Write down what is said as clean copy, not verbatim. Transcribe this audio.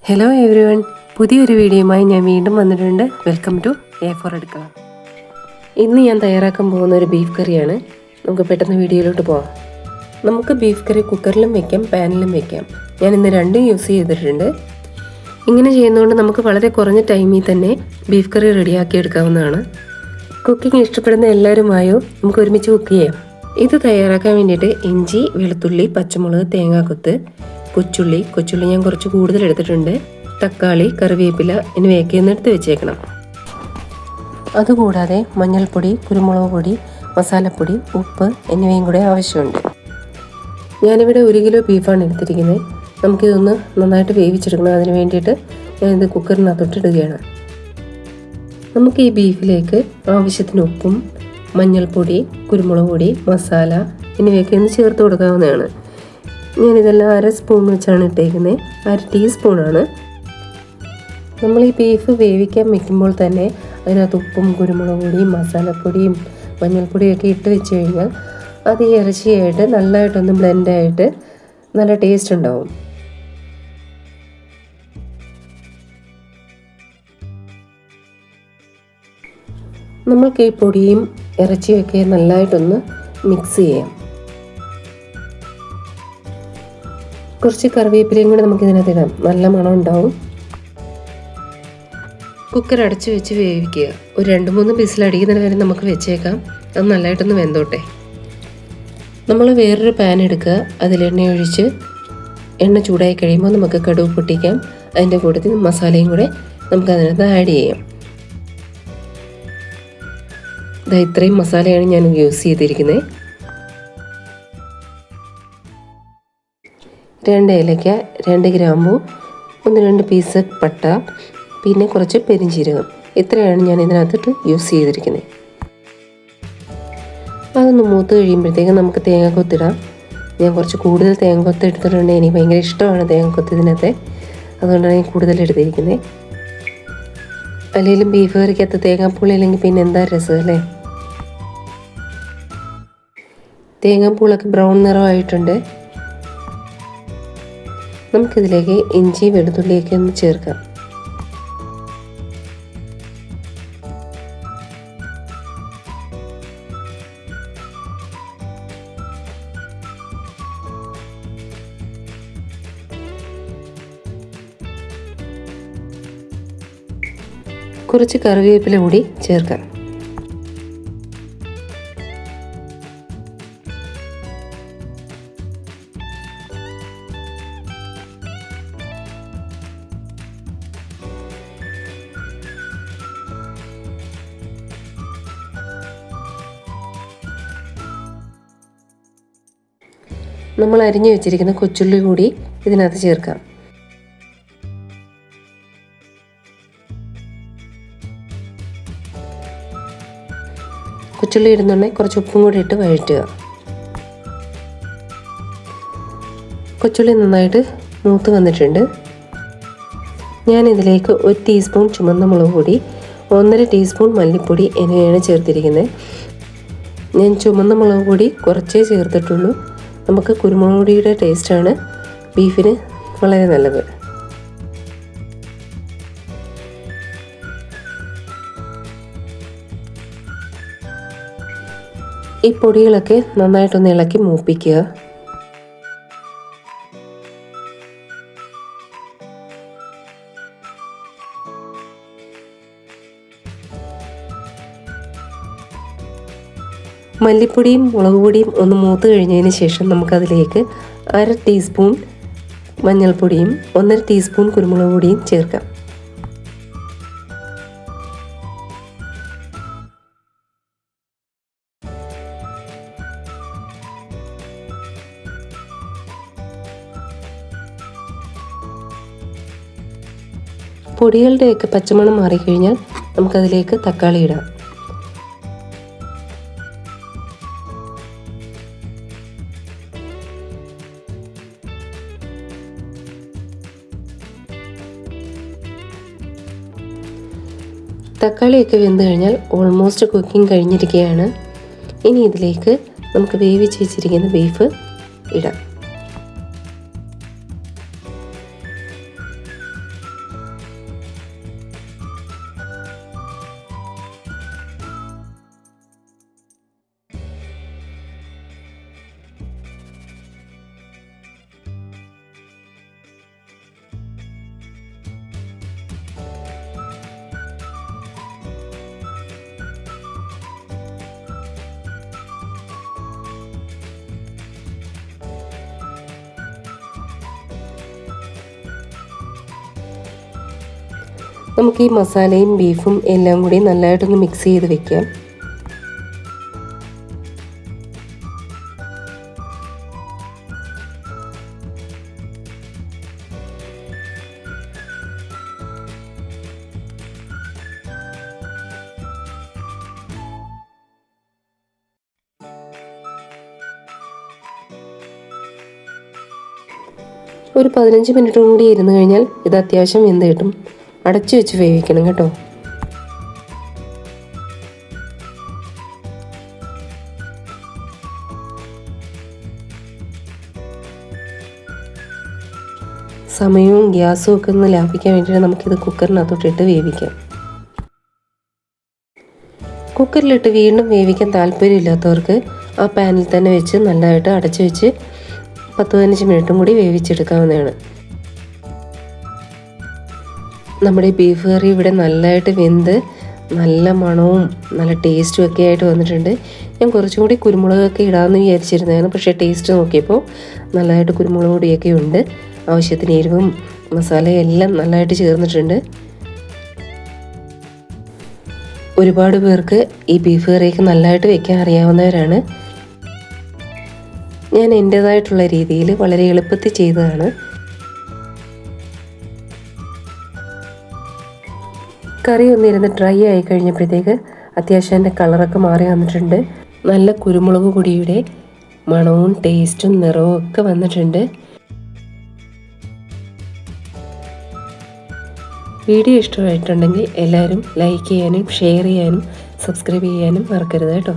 Hello everyone, പുതിയൊരു വീഡിയോയുമായി ഞാൻ വീണ്ടും വന്നിട്ടുണ്ട്. വെൽക്കം ടു A4 അടുക്കള. ഇന്ന് ഞാൻ തയ്യാറാക്കാൻ പോകുന്ന ഒരു ബീഫ് കറിയാണ്. നമുക്ക് പെട്ടെന്ന് വീഡിയോയിലോട്ട് പോകാം. നമുക്ക് ബീഫ് കറി കുക്കറിലും വെക്കാം, പാനിലും വെക്കാം. ഞാൻ ഇന്ന് രണ്ടും യൂസ് ചെയ്തിട്ടുണ്ട്. ഇങ്ങനെ ചെയ്യുന്നതുകൊണ്ട് നമുക്ക് വളരെ കുറഞ്ഞ ടൈമിൽ തന്നെ ബീഫ് കറി റെഡിയാക്കി എടുക്കാവുന്നതാണ്. കുക്കിംഗ് ഇഷ്ടപ്പെടുന്ന എല്ലാവരുമായോ നമുക്ക് ഒരുമിച്ച് കുക്ക് ചെയ്യാം. ഇത് തയ്യാറാക്കാൻ വേണ്ടിയിട്ട് ഇഞ്ചി, വെളുത്തുള്ളി, പച്ചമുളക്, തേങ്ങാക്കൊത്ത്, കൊച്ചുള്ളി ഞാൻ കുറച്ച് കൂടുതൽ എടുത്തിട്ടുണ്ട്, തക്കാളി, കറിവേപ്പില എന്നിവയൊക്കെ ഒന്ന് എടുത്ത് വെച്ചേക്കണം. അതുകൂടാതെ മഞ്ഞൾപ്പൊടി, കുരുമുളക് പൊടി, മസാലപ്പൊടി, ഉപ്പ് എന്നിവയും കൂടെ ആവശ്യമുണ്ട്. ഞാനിവിടെ 1 കിലോ ബീഫാണ് എടുത്തിരിക്കുന്നത്. നമുക്കിതൊന്ന് നന്നായിട്ട് വേവിച്ചെടുക്കണം. അതിന് വേണ്ടിയിട്ട് ഞാനിത് കുക്കറിനകത്തോട്ട് ഇടുകയാണ്. നമുക്ക് ഈ ബീഫിലേക്ക് ആവശ്യത്തിന് ഉപ്പും മഞ്ഞൾപ്പൊടി, കുരുമുളക് പൊടി, മസാല എന്നിവയൊക്കെ ഒന്ന് ചേർത്ത് കൊടുക്കാവുന്നതാണ്. ഞാനിതെല്ലാം 1/2 സ്പൂൺ വെച്ചാണ് ഇട്ടേക്കുന്നത്. 1/2 ടീസ്പൂണാണ്. നമ്മൾ ഈ ബീഫ് വേവിക്കാൻ വെക്കുമ്പോൾ തന്നെ അതിനകത്ത് ഉപ്പും കുരുമുളക് പൊടിയും മസാലപ്പൊടിയും മഞ്ഞൾപ്പൊടിയൊക്കെ ഇട്ട് വെച്ച് കഴിഞ്ഞാൽ അത് ഈ ഇറച്ചിയായിട്ട് നല്ലതായിട്ടൊന്ന് ബ്ലെൻഡായിട്ട് നല്ല ടേസ്റ്റ് ഉണ്ടാവും. നമ്മൾക്ക് ഈ പൊടിയും ഇറച്ചിയൊക്കെ നല്ലതായിട്ടൊന്ന് മിക്സ് ചെയ്യാം. കുറച്ച് കറിവേപ്പിലയും കൂടെ നമുക്ക് ഇതിനകത്ത് ഇടാം. നല്ല മണം ഉണ്ടാവും. കുക്കർ അടച്ച് വെച്ച് വേവിക്കുക. ഒരു 2-3 വിസിലടിക്കുന്നതിന് വരെ നമുക്ക് വെച്ചേക്കാം. അത് നല്ലതായിട്ടൊന്ന് വെന്തോട്ടെ. നമ്മൾ വേറൊരു പാൻ എടുക്കുക. അതിൽ എണ്ണ ഒഴിച്ച് എണ്ണ ചൂടായി കഴിയുമ്പോൾ നമുക്ക് കടുക് പൊട്ടിക്കാം. അതിൻ്റെ കൂട്ടത്തിൽ മസാലയും കൂടെ നമുക്ക് അതിനകത്ത് ആഡ് ചെയ്യാം. ഇത്രയും മസാലയാണ് ഞാൻ യൂസ് ചെയ്തിരിക്കുന്നത്. 2 ഏലക്ക, 2 ഗ്രാമ്പു, 1-2 പീസ് പട്ട, പിന്നെ കുറച്ച് പെരിഞ്ചീരകം. ഇത്രയാണ് ഞാൻ ഇതിനകത്തിട്ട് യൂസ് ചെയ്തിരിക്കുന്നത്. അതൊന്ന് മൂത്ത് കഴിയുമ്പോഴത്തേക്കും നമുക്ക് തേങ്ങാക്കൊത്തിടാം. ഞാൻ കുറച്ച് കൂടുതൽ തേങ്ങാക്കൊത്ത് എടുത്തിട്ടുണ്ട്. എനിക്ക് ഭയങ്കര ഇഷ്ടമാണ് തേങ്ങാക്കൊത്ത് ഇതിനകത്ത്. അതുകൊണ്ടാണ് ഞാൻ കൂടുതൽ എടുത്തിരിക്കുന്നത്. അല്ലെങ്കിലും ബീഫ് കറിക്കകത്ത് തേങ്ങാപ്പൂളി അല്ലെങ്കിൽ പിന്നെ എന്താ രസം അല്ലേ. തേങ്ങാപ്പൂളൊക്കെ ബ്രൗൺ നിറമായിട്ടുണ്ട്. നമുക്കിതിലേക്ക് ഇഞ്ചി, വെളുത്തുള്ളിയൊക്കെ ഒന്ന് ചേർക്കാം. കുറച്ച് കറിവേപ്പില കൂടി ചേർക്കാം. നമ്മൾ അരിഞ്ഞു വെച്ചിരിക്കുന്ന കൊച്ചുള്ളി കൂടി ഇതിനകത്ത് ചേർക്കാം. കൊച്ചുള്ളി ഇടുന്നുണ്ടെങ്കിൽ കുറച്ച് ഉപ്പും കൂടി ഇട്ട് വഴറ്റുക. കൊച്ചുള്ളി നന്നായിട്ട് മൂത്ത് വന്നിട്ടുണ്ട്. ഞാനിതിലേക്ക് 1 ടീസ്പൂൺ ചുമന്ന മുളക് പൊടി, 1.5 ടീസ്പൂൺ മല്ലിപ്പൊടി എന്നിവയാണ് ചേർത്തിരിക്കുന്നത്. ഞാൻ ചുമന്ന മുളക് പൊടി കുറച്ചേ ചേർത്തിട്ടുള്ളൂ. നമുക്ക് കുരുമുളക് പൊടിയുടെ ടേസ്റ്റാണ് ബീഫിന് വളരെ നല്ലത്. ഈ പൊടികളൊക്കെ നന്നായിട്ടൊന്ന് ഇളക്കി മൂപ്പിക്കുക. മല്ലിപ്പൊടിയും മുളക് പൊടിയും ഒന്ന് മൂത്ത് കഴിഞ്ഞതിന് ശേഷം നമുക്കതിലേക്ക് 1/2 ടീസ്പൂൺ മഞ്ഞൾപ്പൊടിയും 1.5 ടീസ്പൂൺ കുരുമുളക് പൊടിയും ചേർക്കാം. പൊടികളുടെയൊക്കെ പച്ചമണം മാറിക്കഴിഞ്ഞാൽ നമുക്കതിലേക്ക് തക്കാളി ഇടാം. തക്കാളിയൊക്കെ വെന്ത് കഴിഞ്ഞാൽ ഓൾമോസ്റ്റ് കുക്കിംഗ് കഴിഞ്ഞിരിക്കുകയാണ്. ഇനി ഇതിലേക്ക് നമുക്ക് വേവിച്ച് വെച്ചിരിക്കുന്ന ബീഫ് ഇടാം. നമുക്ക് ഈ മസാലയും ബീഫും എല്ലാം കൂടി നല്ലതായിട്ടൊന്ന് മിക്സ് ചെയ്ത് വെക്കാം. ഒരു 15 മിനിറ്റും കൂടി ഇരുന്ന് കഴിഞ്ഞാൽ ഇത് അത്യാവശ്യം വെന്ത് കിട്ടും. അടച്ചു വെച്ച് വേവിക്കണം കേട്ടോ. സമയവും ഗ്യാസും ഒക്കെ ഒന്ന് ലാഭിക്കാൻ വേണ്ടിയിട്ട് നമുക്കിത് കുക്കറിനകത്തോട്ടിട്ട് വേവിക്കാം. കുക്കറിലിട്ട് വീണ്ടും വേവിക്കാൻ താല്പര്യമില്ലാത്തവർക്ക് ആ പാനിൽ തന്നെ വെച്ച് നല്ലതായിട്ട് അടച്ചു വെച്ച് 10-15 മിനിറ്റും കൂടി വേവിച്ചെടുക്കാവുന്നതാണ്. നമ്മുടെ ബീഫ് കറി ഇവിടെ നല്ലതായിട്ട് വെന്ത് നല്ല മണവും നല്ല ടേസ്റ്റും ഒക്കെ ആയിട്ട് വന്നിട്ടുണ്ട്. ഞാൻ കുറച്ചും കൂടി കുരുമുളകൊക്കെ ഇടാമെന്ന് വിചാരിച്ചിരുന്നതാണ്. പക്ഷേ ടേസ്റ്റ് നോക്കിയപ്പോൾ നല്ലതായിട്ട് കുരുമുളക് പൊടിയൊക്കെ ഉണ്ട്. ആവശ്യത്തിന് എരിവും മസാലയും എല്ലാം നല്ലതായിട്ട് ചേർന്നിട്ടുണ്ട്. ഒരുപാട് പേർക്ക് ഈ ബീഫ് കറിയൊക്കെ നല്ലതായിട്ട് വെക്കാൻ അറിയാവുന്നവരാണ്. ഞാൻ എൻ്റേതായിട്ടുള്ള രീതിയിൽ വളരെ എളുപ്പത്തിൽ ചെയ്തതാണ്. കറി ഒന്നിരുന്ന് ഡ്രൈ ആയി കഴിഞ്ഞപ്പോഴത്തേക്ക് അത്യാവശ്യം എൻ്റെ കളറൊക്കെ മാറി വന്നിട്ടുണ്ട്. നല്ല കുരുമുളക് പൊടിയുടെ മണവും ടേസ്റ്റും നിറവും ഒക്കെ വന്നിട്ടുണ്ട്. വീഡിയോ ഇഷ്ടമായിട്ടുണ്ടെങ്കിൽ എല്ലാവരും ലൈക്ക് ചെയ്യാനും ഷെയർ ചെയ്യാനും സബ്സ്ക്രൈബ് ചെയ്യാനും മറക്കരുത് കേട്ടോ.